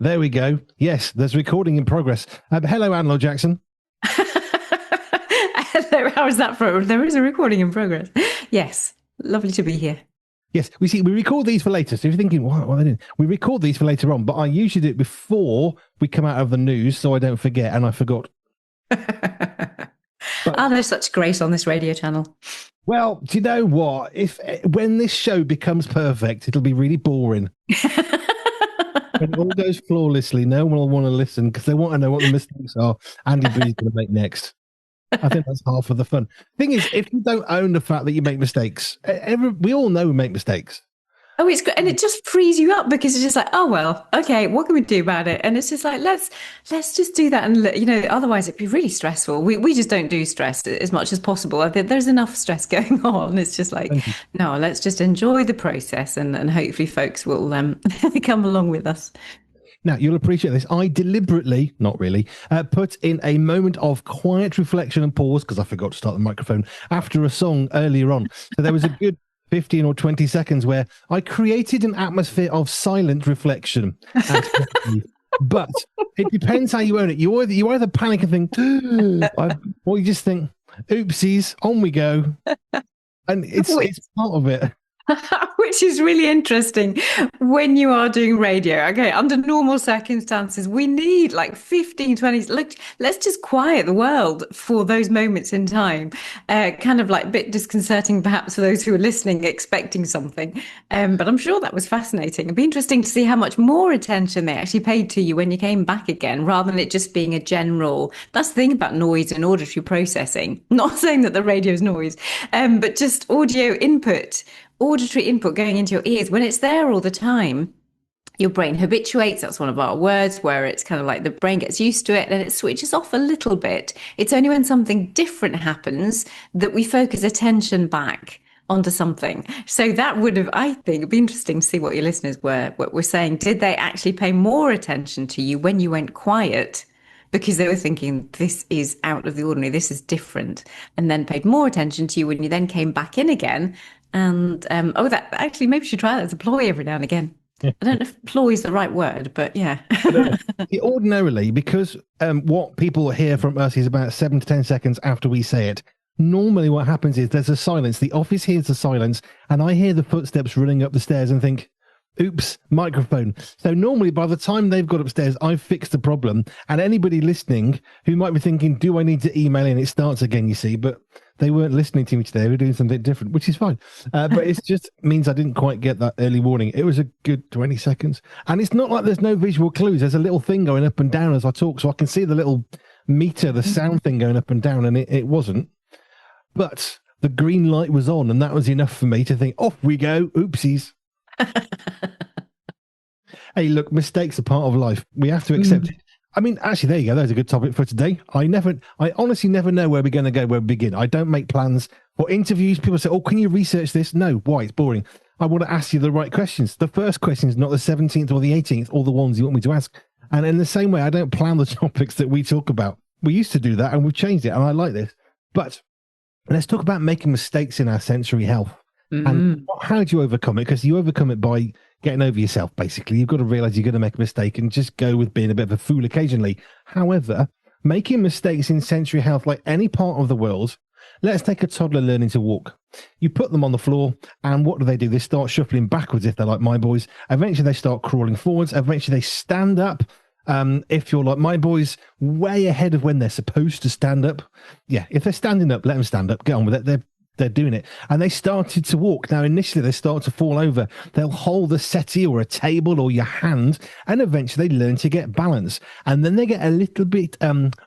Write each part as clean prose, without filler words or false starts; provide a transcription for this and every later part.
There we go. Yes, there's recording in progress. Hello, Anne Jackson. Hello, how is that from? There is a recording in progress. Yes, lovely to be here. Yes, we record these for later. So if you're thinking, what are they doing? We record these for later on, but I usually do it before we come out of the news so I don't forget, and I forgot. There's such grace on this radio channel. Well, do you know what? When this show becomes perfect, it'll be really boring. When it all goes flawlessly, no one will want to listen because they want to know what the mistakes are Andy B's going to make next. I think that's half of the fun. Thing is, if you don't own the fact that you make mistakes, we all know we make mistakes. Oh, it's good, and it just frees you up because it's just like, oh well, okay, what can we do about it? And it's just like let's just do that, and otherwise it'd be really stressful. We just don't do stress as much as possible. I think there's enough stress going on. It's just like, no, let's just enjoy the process, and hopefully folks will come along with us. Now, you'll appreciate this. I deliberately, not really, put in a moment of quiet reflection and pause because I forgot to start the microphone after a song earlier on. So there was a good 15 or 20 seconds where I created an atmosphere of silent reflection. But it depends how you own it. You either panic and think, or you just think, oopsies, on we go. And it's part of it. Which is really interesting when you are doing radio. Okay, under normal circumstances, we need like 15, 20. Look, let's just quiet the world for those moments in time. Kind of like a bit disconcerting, perhaps, for those who are listening, expecting something. But I'm sure that was fascinating. It'd be interesting to see how much more attention they actually paid to you when you came back again, rather than it just being a general. That's the thing about noise and auditory processing. Not saying that the radio is noise, but just audio input. Auditory input going into your ears, when it's there all the time, your brain habituates. That's one of our words, where it's kind of like the brain gets used to it and it switches off a little bit. It's only when something different happens that we focus attention back onto something. So that would have, I think, it'd be interesting to see what your listeners were saying. Did they actually pay more attention to you when you went quiet? Because they were thinking, this is out of the ordinary, this is different, and then paid more attention to you when you then came back in again. And that actually, maybe you should try that as a ploy every now and again. I don't know if ploy is the right word, but yeah. Ordinarily, because what people hear from us is about 7 to 10 seconds after we say it. Normally what happens is there's a silence. The office hears the silence, and I hear the footsteps running up the stairs and think, oops, microphone. So normally by the time they've got upstairs, I've fixed the problem. And anybody listening who might be thinking, do I need to email in? It starts again, you see, but they weren't listening to me today. They were doing something different, which is fine. But it just means I didn't quite get that early warning. It was a good 20 seconds. And it's not like there's no visual clues. There's a little thing going up and down as I talk. So I can see the little meter, the sound thing going up and down. And it wasn't. But the green light was on. And that was enough for me to think, off we go. Oopsies. Hey, look, mistakes are part of life. We have to accept it. I mean, actually, there you go. There's a good topic for today. I honestly never know where we're going to go, where we begin. I don't make plans for interviews. People say, oh, can you research this? No. Why? It's boring. I want to ask you the right questions. The first question is not the 17th or the 18th, or the ones you want me to ask. And in the same way, I don't plan the topics that we talk about. We used to do that and we've changed it. And I like this. But let's talk about making mistakes in our sensory health. And how do you overcome it? Because you overcome it by getting over yourself, basically. You've got to realize you're going to make a mistake and just go with being a bit of a fool occasionally. However, making mistakes in sensory health, like any part of the world, let's take a toddler learning to walk. You put them on the floor, and what do? They start shuffling backwards if they're like my boys. Eventually, they start crawling forwards. Eventually, they stand up. If you're like my boys, way ahead of when they're supposed to stand up. Yeah, if they're standing up, let them stand up. Get on with it. They're doing it. And they started to walk. Now, initially, they start to fall over. They'll hold a settee or a table or your hand, and eventually they learn to get balance. And then they get a little bit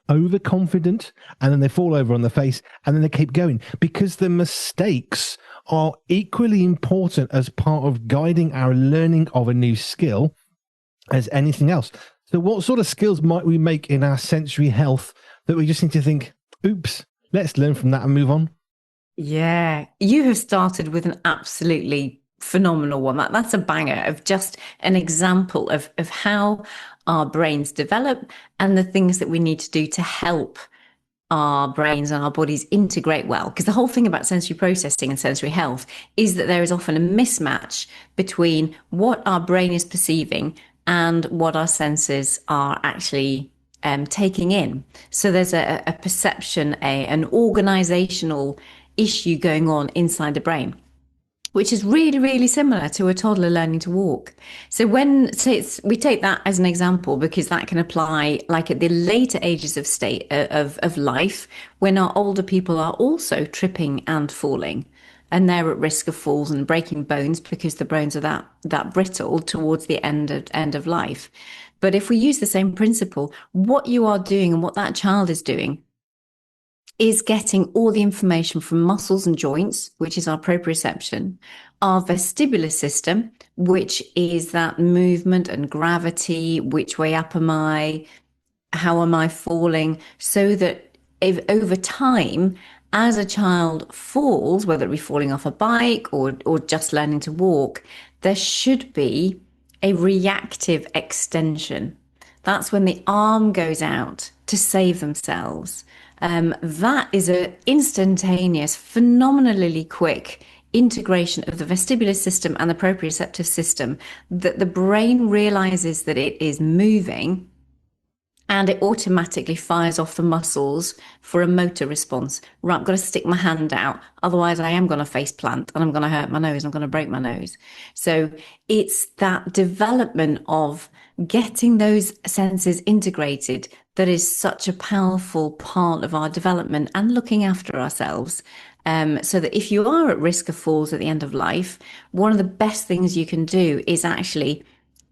overconfident, and then they fall over on their face, and then they keep going. Because the mistakes are equally important as part of guiding our learning of a new skill as anything else. So what sort of skills might we make in our sensory health that we just need to think, oops, let's learn from that and move on? Yeah, you have started with an absolutely phenomenal one. That's a banger of just an example of how our brains develop and the things that we need to do to help our brains and our bodies integrate well. Because the whole thing about sensory processing and sensory health is that there is often a mismatch between what our brain is perceiving and what our senses are actually taking in. So there's a perception, an organizational issue going on inside the brain, which is really, really similar to a toddler learning to walk. So we take that as an example because that can apply like at the later ages of life, when our older people are also tripping and falling, and they're at risk of falls and breaking bones because the bones are that brittle towards the end of life. But if we use the same principle, what you are doing and what that child is doing is getting all the information from muscles and joints, which is our proprioception, our vestibular system, which is that movement and gravity, which way up am I, how am I falling, so that if over time, as a child falls, whether it be falling off a bike or just learning to walk, there should be a reactive extension. That's when the arm goes out to save themselves. That is an instantaneous, phenomenally quick integration of the vestibular system and the proprioceptive system, that the brain realizes that it is moving, and it automatically fires off the muscles for a motor response. Right, I've got to stick my hand out, otherwise I am going to face plant and I'm going to hurt my nose, I'm going to break my nose. So it's that development of getting those senses integrated that is such a powerful part of our development and looking after ourselves. So that if you are at risk of falls at the end of life, one of the best things you can do is actually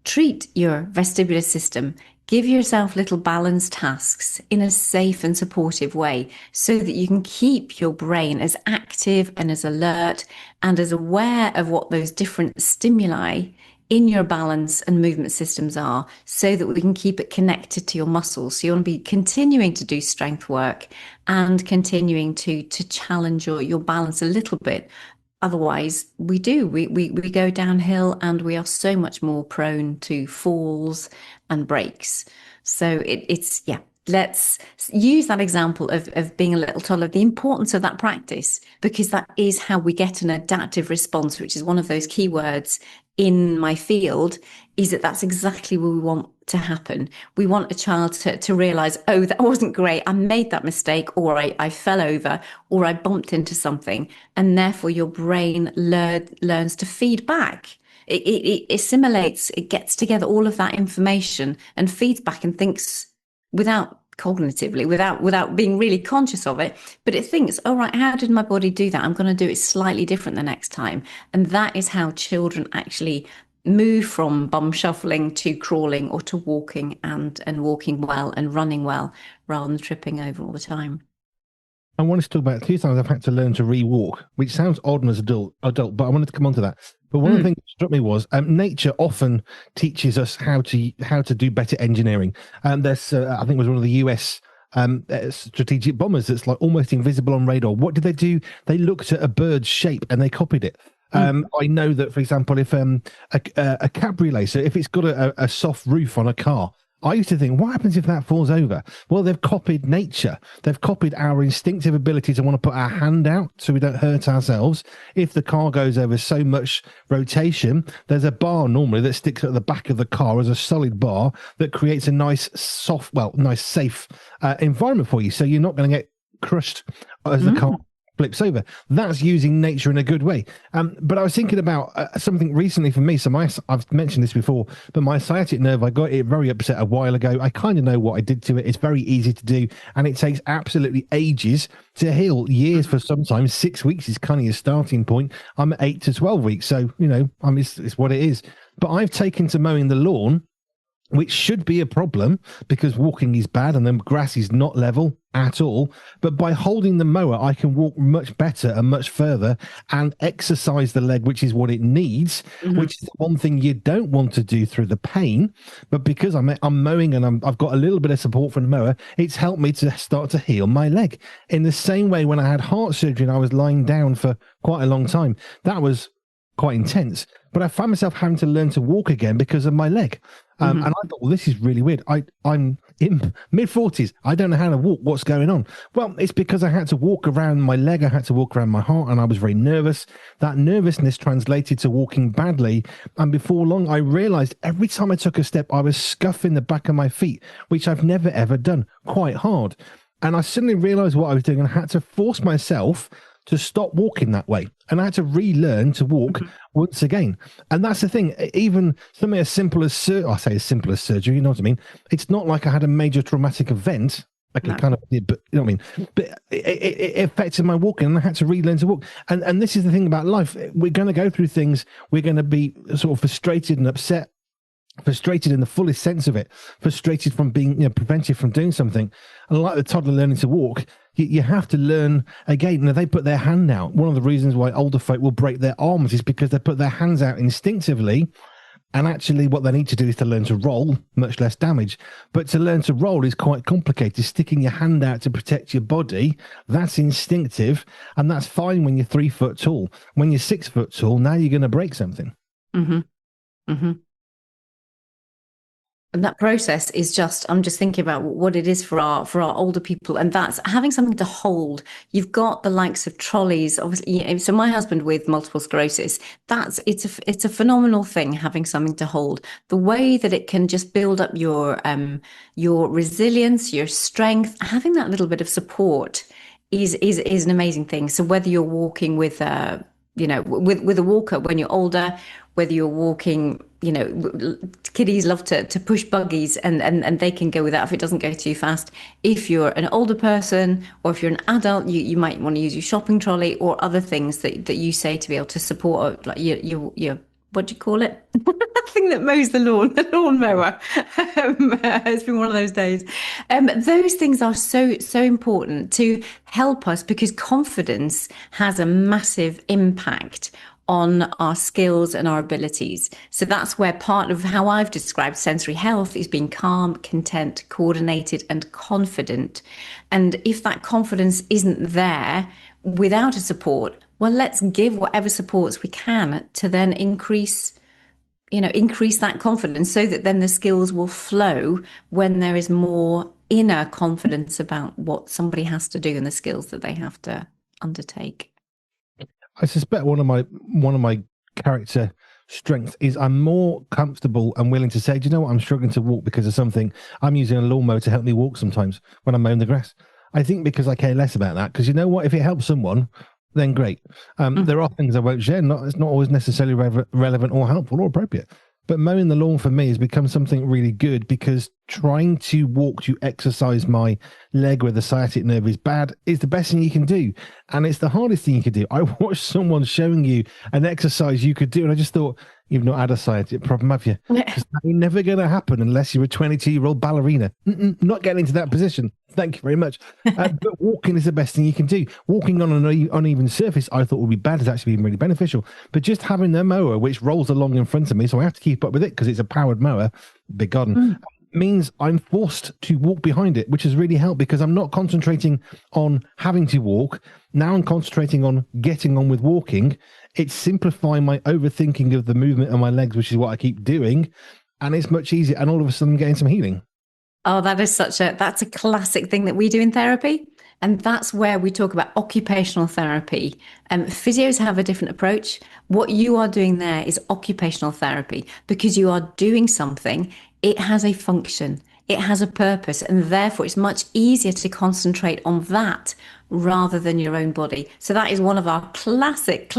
treat your vestibular system. Give yourself little balance tasks in a safe and supportive way so that you can keep your brain as active and as alert and as aware of what those different stimuli in your balance and movement systems are, so that we can keep it connected to your muscles. So you want to be continuing to do strength work and continuing to challenge your balance a little bit. Otherwise, we go downhill and we are so much more prone to falls and breaks. So let's use that example of being a little toddler, the importance of that practice, because that is how we get an adaptive response, which is one of those key words in my field, is that's exactly what we want to happen. We want a child to realize, oh, that wasn't great. I made that mistake, or I fell over, or I bumped into something. And therefore your brain learns to feed back. It assimilates, it gets together all of that information and feeds back and thinks cognitively, without being really conscious of it, but it thinks, all right, how did my body do that? I'm going to do it slightly different the next time. And that is how children actually move from bum shuffling to crawling or to walking and walking well and running well rather than tripping over all the time. I wanted to talk about 2 times I've had to learn to re-walk, which sounds odd as adult, but I wanted to come on to that. But one of the things that struck me was nature often teaches us how to do better engineering. And there's, I think it was one of the US strategic bombers that's like almost invisible on radar. What did they do? They looked at a bird's shape and they copied it. I know that, for example, if a cabriolet, so if it's got a soft roof on a car, I used to think, what happens if that falls over? Well, they've copied nature. They've copied our instinctive ability to want to put our hand out so we don't hurt ourselves. If the car goes over so much rotation, there's a bar normally that sticks at the back of the car as a solid bar that creates a nice, safe environment for you. So you're not going to get crushed as the car flips over. That's using nature in a good way. But I was thinking about something recently for me. So I've mentioned this before, but my sciatic nerve, I got it very upset a while ago. I kind of know what I did to it. It's very easy to do, and it takes absolutely ages to heal. Years for sometimes. 6 weeks is kind of your starting point. I'm at 8 to 12 weeks, so it's what it is. But I've taken to mowing the lawn, which should be a problem because walking is bad and the grass is not level at all. But by holding the mower, I can walk much better and much further and exercise the leg, which is what it needs, which is the one thing you don't want to do through the pain. But because I'm mowing and I've got a little bit of support from the mower, it's helped me to start to heal my leg. In the same way, when I had heart surgery and I was lying down for quite a long time, that was quite intense. But I found myself having to learn to walk again because of my leg. And I thought, well, this is really weird. I'm in mid-40s. I don't know how to walk. What's going on? Well, it's because I had to walk around my leg. I had to walk around my heart, and I was very nervous. That nervousness translated to walking badly. And before long, I realized every time I took a step, I was scuffing the back of my feet, which I've never, ever done, quite hard. And I suddenly realized what I was doing and I had to force myself to stop walking that way. And I had to relearn to walk once again. And that's the thing. Even something as simple as, I say as simple as surgery, you know what I mean? It's not like I had a major traumatic event. Like it kind of did, but you know what I mean? But it affected my walking and I had to relearn to walk. And this is the thing about life. We're going to go through things. We're going to be sort of frustrated and upset. Frustrated in the fullest sense of it, frustrated from being prevented from doing something. And like the toddler learning to walk, you have to learn again. They put their hand out. One of the reasons why older folk will break their arms is because they put their hands out instinctively. And actually what they need to do is to learn to roll, much less damage. But to learn to roll is quite complicated. Sticking your hand out to protect your body, that's instinctive. And that's fine when you're 3 foot tall. When you're 6 foot tall, now you're going to break something. Mm-hmm. Mm-hmm. And that process is just, I'm just thinking about what it is for our older people. And that's having something to hold. You've got the likes of trolleys, obviously. So my husband with multiple sclerosis, it's a phenomenal thing, having something to hold. The way that it can just build up your resilience, your strength, having that little bit of support is an amazing thing. So whether you're walking with with a walker when you're older, whether you're walking, kiddies love to push buggies and they can go with that if it doesn't go too fast. If you're an older person or if you're an adult, you might want to use your shopping trolley or other things that you say to be able to support, like your what do you call it? That thing that mows the lawnmower. It's been one of those days. Those things are so important to help us because confidence has a massive impact on our skills and our abilities. So that's where part of how I've described sensory health is being calm, content, coordinated, and confident. And if that confidence isn't there without a support, well, let's give whatever supports we can to then increase that confidence so that then the skills will flow when there is more inner confidence about what somebody has to do and the skills that they have to undertake. I suspect one of my character strengths is I'm more comfortable and willing to say, do you know what, I'm struggling to walk because of something. I'm using a lawnmower to help me walk sometimes when I'm mowing the grass. I think because I care less about that, because you know what, if it helps someone, then great. There are things I won't share. It's not always necessarily relevant or helpful or appropriate. But mowing the lawn for me has become something really good because trying to walk to exercise my leg where the sciatic nerve is bad is the best thing you can do. And it's the hardest thing you could do. I watched someone showing you an exercise you could do, and I just thought, you've not had a sciatic problem, have you? Because that's never going to happen unless you're a 22-year-old ballerina. Not getting into that position. Thank you very much. But walking is the best thing you can do. Walking on an uneven surface, I thought would be bad, has actually been really beneficial. But just having the mower, which rolls along in front of me, so I have to keep up with it because it's a powered mower, big garden, means I'm forced to walk behind it, which has really helped because I'm not concentrating on having to walk. Now I'm concentrating on getting on with walking. It's simplifying my overthinking of the movement of my legs, which is what I keep doing. And it's much easier. And all of a sudden I'm getting some healing. Oh, that's a classic thing that we do in therapy. And that's where we talk about occupational therapy. Physios have a different approach. What you are doing there is occupational therapy because you are doing something. It has a function. It has a purpose. And therefore, it's much easier to concentrate on that rather than your own body. So that is one of our classic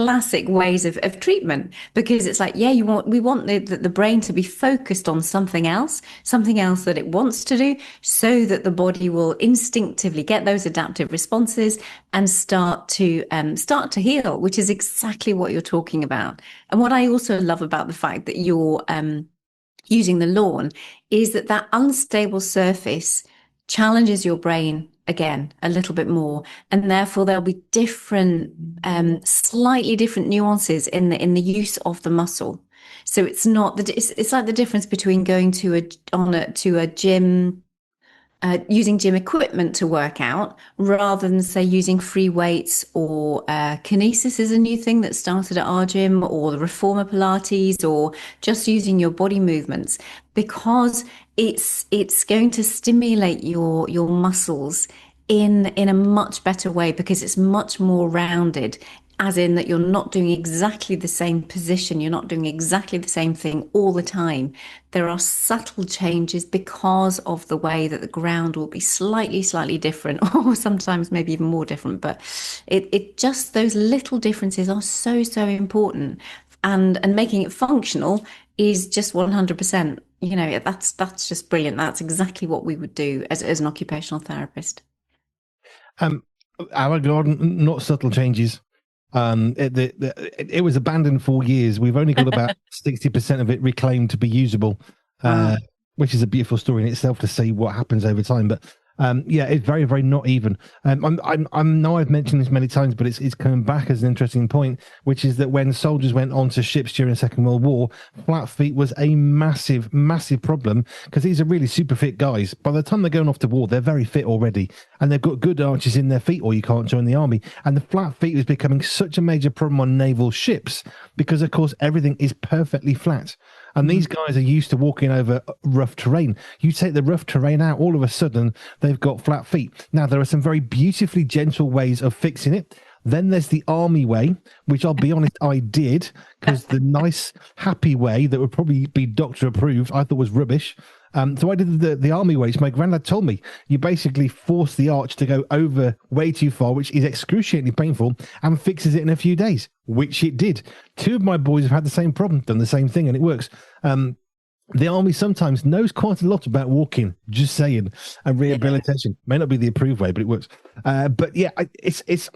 ways of treatment, because it's like, we want the brain to be focused on something else that it wants to do, so that the body will instinctively get those adaptive responses and start to heal, which is exactly what you're talking about. And what I also love about the fact that you're using the lawn is that unstable surface challenges your brain again a little bit more, and therefore there'll be slightly different nuances in the use of the muscle. So it's like the difference between going to a gym, using gym equipment to work out, rather than say using free weights, or kinesis is a new thing that started at our gym, or the reformer Pilates, or just using your body movements, because it's going to stimulate your muscles in a much better way because it's much more rounded, as in that you're not doing exactly the same position, you're not doing exactly the same thing all the time. There are subtle changes because of the way that the ground will be slightly different, or sometimes maybe even more different. But it just those little differences are so important, and making it functional is just 100%. You know, that's just brilliant. That's exactly what we would do as an occupational therapist. Um, our garden, not subtle changes. It was abandoned for years. We've only got about 60% of it reclaimed to be usable, Wow. which is a beautiful story in itself to see what happens over time. But yeah, it's very not even. I know I've mentioned this many times, but it's coming back as an interesting point, which is that when soldiers went onto ships during the Second World War, flat feet was a massive problem because these are really super fit guys. By the time they're going off to war, they're very fit already, and they've got good arches in their feet, or you can't join the army. And the flat feet was becoming such a major problem on naval ships because, of course, everything is perfectly flat. And these guys are used to walking over rough terrain. You take the rough terrain out, all of a sudden, they've got flat feet. Now, there are some very beautifully gentle ways of fixing it. Then there's the army way, which I'll be honest, I did, because the nice, happy way that would probably be doctor approved, I thought was rubbish. So I did the army way, which my granddad told me. You basically force the arch to go over way too far, which is excruciatingly painful, and fixes it in a few days, which it did. Two of my boys have had the same problem, done the same thing, and it works. The army sometimes knows quite a lot about walking, just saying, and rehabilitation. May not be the approved way, but it works. But yeah, it's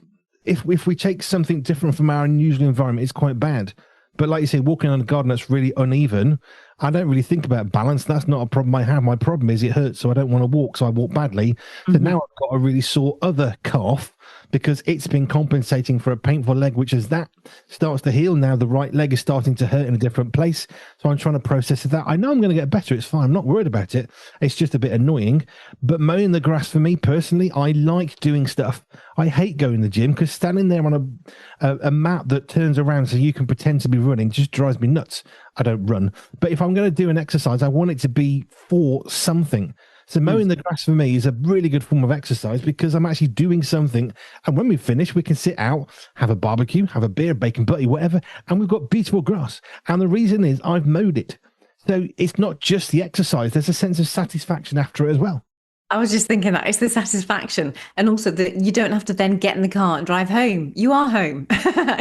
if we take something different from our unusual environment, it's quite bad. But like you say, walking on a garden that's really uneven, I don't really think about balance. That's not a problem I have. My problem is it hurts, so I don't want to walk, so I walk badly. So now I've got a really sore other calf because it's been compensating for a painful leg, which as that starts to heal, now the right leg is starting to hurt in a different place. So I'm trying to process that. I know I'm going to get better. It's fine. I'm not worried about it. It's just a bit annoying. But mowing the grass for me personally, I like doing stuff. I hate going to the gym because standing there on a mat that turns around so you can pretend to be running just drives me nuts. I don't run. But if I'm going to do an exercise, I want it to be for something. So mowing the grass for me is a really good form of exercise because I'm actually doing something. And when we finish, we can sit out, have a barbecue, have a beer, bacon butty, whatever. And we've got beautiful grass. And the reason is I've mowed it. So it's not just the exercise. There's a sense of satisfaction after it as well. I was just thinking that it's the satisfaction, and also that you don't have to then get in the car and drive home. You are home.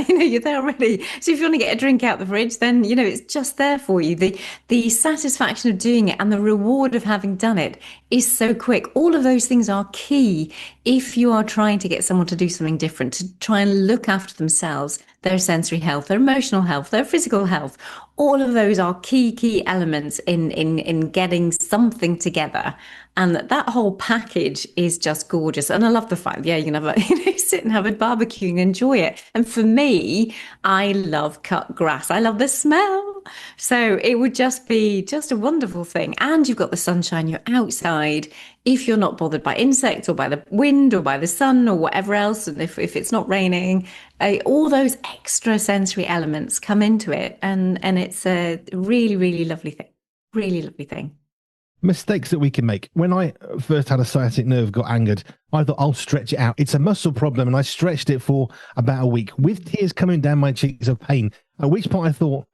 You're there already. So if you want to get a drink out the fridge, then it's just there for you. The satisfaction of doing it and the reward of having done it is so quick. All of those things are key if you are trying to get someone to do something different, to try and look after themselves, their sensory health, their emotional health, their physical health. All of those are key elements in getting something together. And that whole package is just gorgeous. And I love the fact, you can have sit and have a barbecue and enjoy it. And for me, I love cut grass. I love the smell. So it would just be just a wonderful thing. And you've got the sunshine, you're outside. If you're not bothered by insects or by the wind or by the sun or whatever else, and if it's not raining, all those extra sensory elements come into it. And it's a really lovely thing. Really lovely thing. Mistakes that we can make. When I first had a sciatic nerve, got angered, I thought I'll stretch it out. It's a muscle problem, and I stretched it for about a week with tears coming down my cheeks of pain. At which point I thought,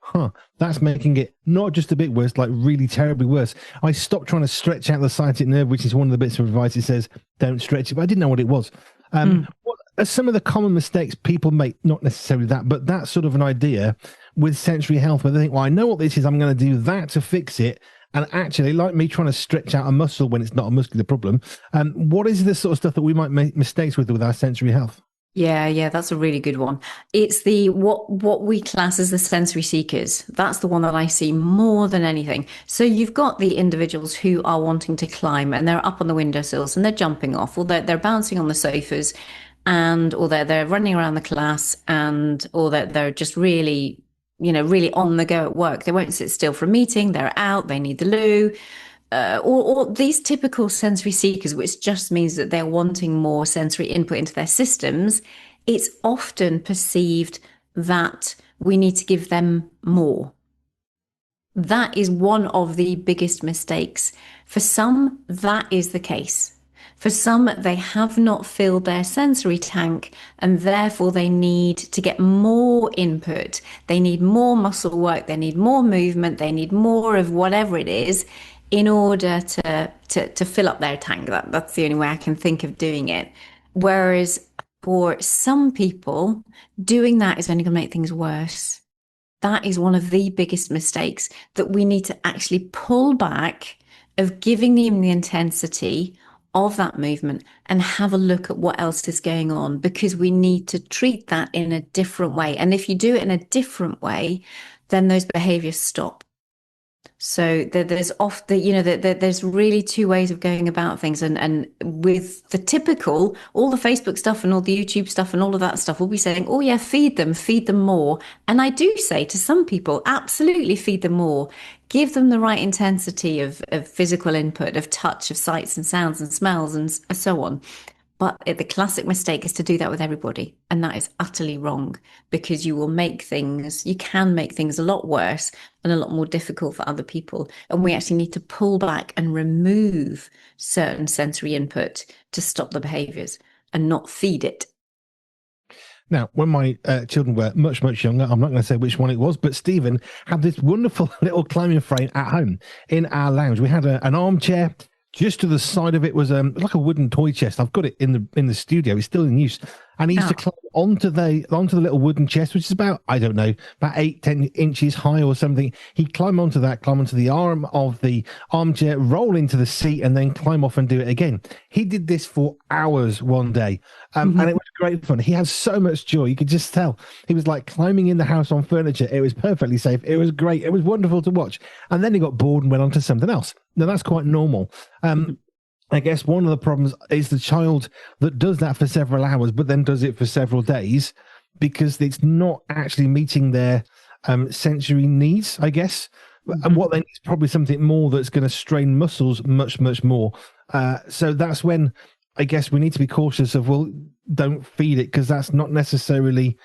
that's making it not just a bit worse, like really terribly worse. I stopped trying to stretch out the sciatic nerve, which is one of the bits of advice it says, don't stretch it, but I didn't know what it was. What are some of the common mistakes people make? Not necessarily that, but that's sort of an idea with sensory health, where they think, well, I know what this is, I'm going to do that to fix it. And actually, like me trying to stretch out a muscle when it's not a muscular problem, what is the sort of stuff that we might make mistakes with our sensory health? Yeah, that's a really good one. It's the what we class as the sensory seekers. That's the one that I see more than anything. So you've got the individuals who are wanting to climb and they're up on the windowsills and they're jumping off, or they're bouncing on the sofas, or they're running around the class, or they're just really on the go at work. They won't sit still for a meeting. They're out. They need the loo. Or these typical sensory seekers, which just means that they're wanting more sensory input into their systems. It's often perceived that we need to give them more. That is one of the biggest mistakes. For some, that is the case. For some, they have not filled their sensory tank and therefore they need to get more input. They need more muscle work, they need more movement, they need more of whatever it is in order to fill up their tank. That's the only way I can think of doing it. Whereas for some people, doing that is only going to make things worse. That is one of the biggest mistakes, that we need to actually pull back of giving them the intensity of that movement and have a look at what else is going on, because we need to treat that in a different way. And if you do it in a different way, then those behaviors stop. So there's there's really two ways of going about things, and with the typical, all the Facebook stuff and all the YouTube stuff and all of that stuff, we'll be saying, oh yeah, feed them more. And I do say to some people, absolutely feed them more. Give them the right intensity of physical input, of touch, of sights and sounds and smells and so on. But the classic mistake is to do that with everybody. And that is utterly wrong, because you can make things a lot worse and a lot more difficult for other people. And we actually need to pull back and remove certain sensory input to stop the behaviors and not feed it. Now, when my children were much, much younger, I'm not going to say which one it was, but Stephen had this wonderful little climbing frame at home in our lounge. We had an armchair. Just to the side of it was like a wooden toy chest. I've got it in the studio. It's still in use. And he used to climb onto the little wooden chest, which is about, I don't know, about 8-10 inches high or something. He'd climb onto the arm of the armchair, roll into the seat, and then climb off and do it again. He did this for hours one day. And it was great fun. He had so much joy. You could just tell. He was like climbing in the house on furniture. It was perfectly safe. It was great. It was wonderful to watch. And then he got bored and went on to something else. Now, that's quite normal. I guess one of the problems is the child that does that for several hours, but then does it for several days, because it's not actually meeting their sensory needs, I guess. And what they need is probably something more that's going to strain muscles much, much more. So that's when I guess we need to be cautious of, well, don't feed it, because that's not necessarily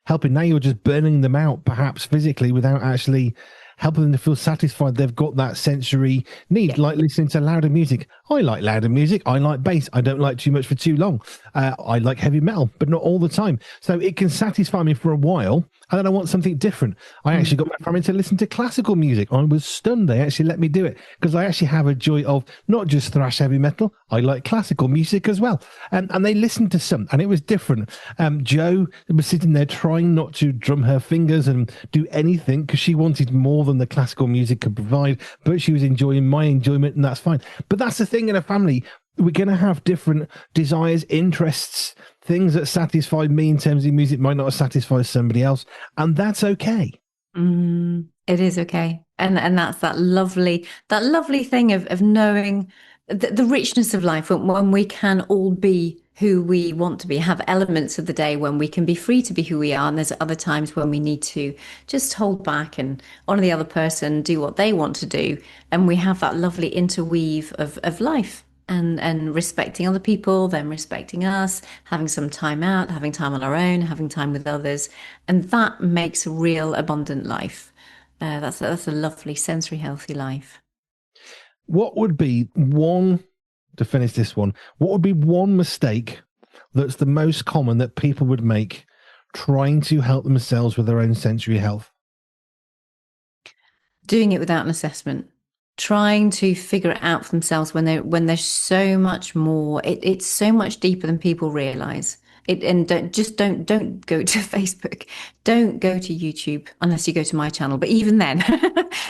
helping. Now you're just burning them out, perhaps physically, without actually helping them to feel satisfied they've got that sensory need, like listening to louder music. I like louder music. I like bass. I don't like too much for too long. I like heavy metal, but not all the time. So it can satisfy me for a while, and then I want something different. I actually got my family to listen to classical music. I was stunned they actually let me do it, because I actually have a joy of not just thrash heavy metal. I like classical music as well. And they listened to some, and it was different. Jo was sitting there trying not to drum her fingers and do anything, because she wanted more than the classical music could provide, but she was enjoying my enjoyment, and that's fine. But that's the thing in a family. We're going to have different desires, interests, things that satisfy me in terms of music might not satisfy somebody else, and that's okay. It is okay. And that's that lovely thing of knowing the richness of life, when we can all be who we want to be, have elements of the day when we can be free to be who we are, and there's other times when we need to just hold back and honor the other person, do what they want to do, and we have that lovely interweave of life, and respecting other people, them respecting us, having some time out, having time on our own, having time with others, and that makes a real abundant life. That's a lovely sensory healthy life. What would be one, to finish this one, what would be one mistake that's the most common that people would make trying to help themselves with their own sensory health? Doing it without an assessment, trying to figure it out for themselves when there's so much more. It's so much deeper than people realize. And don't go to Facebook, don't go to YouTube unless you go to my channel. But even then,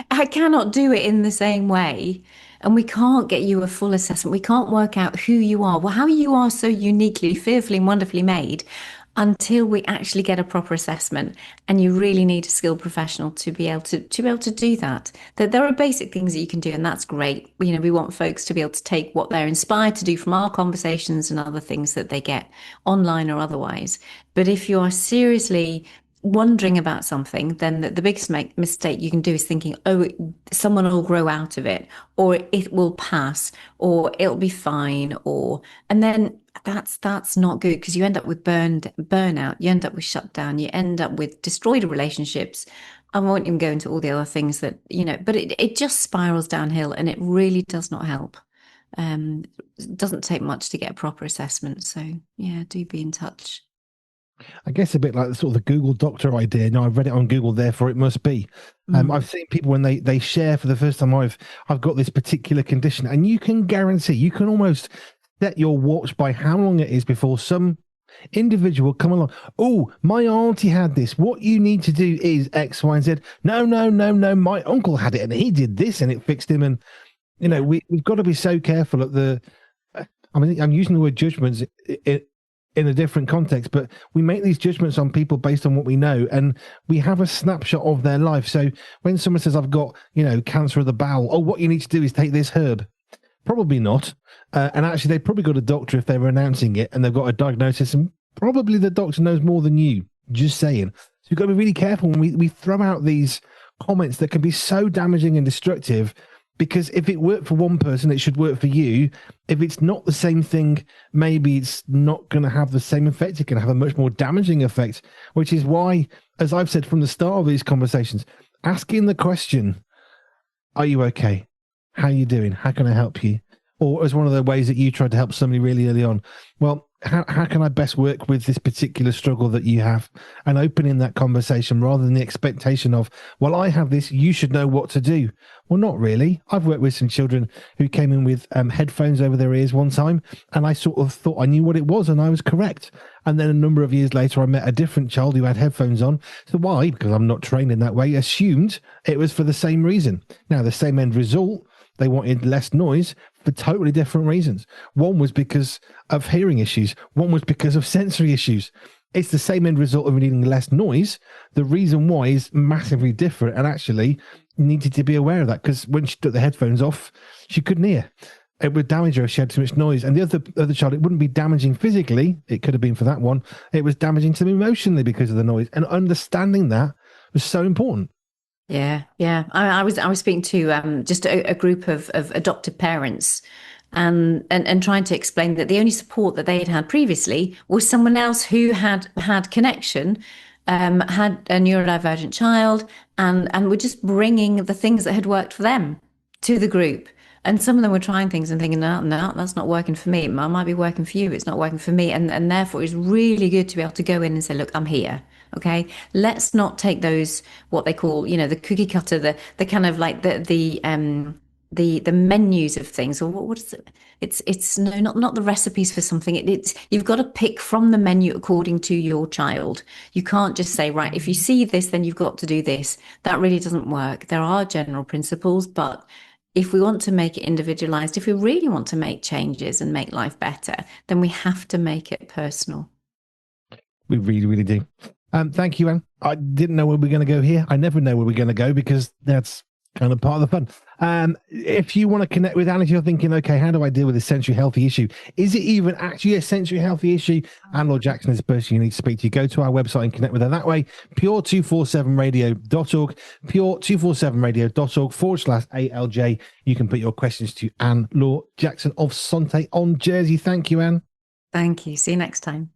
I cannot do it in the same way. And we can't get you a full assessment. We can't work out who you are, well, how you are so uniquely, fearfully, and wonderfully made, until we actually get a proper assessment. And you really need a skilled professional to be able to do that. That there are basic things that you can do, and that's great. We want folks to be able to take what they're inspired to do from our conversations and other things that they get online or otherwise. But if you are seriously wondering about something, then the biggest mistake you can do is thinking, oh, someone will grow out of it, or it will pass, or it'll be fine, and then that's not good, because you end up with burnout, you end up with shutdown, you end up with destroyed relationships, I won't even go into all the other things that, but it just spirals downhill, and it really does not help. It doesn't take much to get a proper assessment. So yeah, do be in touch. I guess a bit like the sort of the Google Doctor idea. No, I've read it on Google, therefore it must be. I've seen people when they share for the first time, I've got this particular condition, and you can guarantee, you can almost set your watch by how long it is before some individual come along. Oh, my auntie had this. What you need to do is X, Y, and Z. No, no, no, no. My uncle had it, and he did this, and it fixed him. And we've got to be so careful at the. I mean, I'm using the word judgments in a different context, but we make these judgments on people based on what we know, and we have a snapshot of their life. So when someone says, I've got, cancer of the bowel, oh, what you need to do is take this herb. Probably not. And actually, they've probably got a doctor if they were announcing it, and they've got a diagnosis, and probably the doctor knows more than you. Just saying. So you've got to be really careful when we throw out these comments that can be so damaging and destructive. Because if it worked for one person, it should work for you. If it's not the same thing, maybe it's not going to have the same effect. It can have a much more damaging effect, which is why, as I've said from the start of these conversations, asking the question, are you okay? How are you doing? How can I help you? Or as one of the ways that you tried to help somebody really early on, well, how can I best work with this particular struggle that you have? And opening that conversation rather than the expectation of, well, I have this, you should know what to do. Well, not really. I've worked with some children who came in with headphones over their ears one time, and I sort of thought I knew what it was, and I was correct. And then a number of years later, I met a different child who had headphones on. So why? Because I'm not trained in that way, assumed it was for the same reason. Now, the same end result, they wanted less noise for totally different reasons. One was because of hearing issues. One was because of sensory issues. It's the same end result of needing less noise. The reason why is massively different, and actually needed to be aware of that, because when she took the headphones off, she couldn't hear. It would damage her if she had too much noise. And the other child, it wouldn't be damaging physically. It could have been for that one. It was damaging to them emotionally because of the noise. And understanding that was so important. Yeah, yeah. I was speaking to just a group of adopted parents, and trying to explain that the only support that they had previously was someone else who had connection, had a neurodivergent child, and were just bringing the things that had worked for them to the group. And some of them were trying things and thinking, no, that's not working for me. It might be working for you. It's not working for me. And therefore, it's really good to be able to go in and say, look, I'm here. Okay, let's not take those, what they call, the cookie cutter, the kind of like the menus of things, or what is it? It's no, not the recipes for something. It's you've got to pick from the menu according to your child. You can't just say, right, if you see this, then you've got to do this. That really doesn't work. There are general principles, but if we want to make it individualized, if we really want to make changes and make life better, then we have to make it personal. We really, really do. Thank you, Anne. I didn't know where we're going to go here. I never know where we're going to go, because that's kind of part of the fun. If you want to connect with Anne, if you're thinking, okay, how do I deal with this sensory healthy issue? Is it even actually a sensory healthy issue? Anne Laure Jackson is the person you need to speak to. Go to our website and connect with her that way. pure247radio.org, pure247radio.org/ALJ. You can put your questions to Anne Laure Jackson of Sante on Jersey. Thank you, Anne. Thank you. See you next time.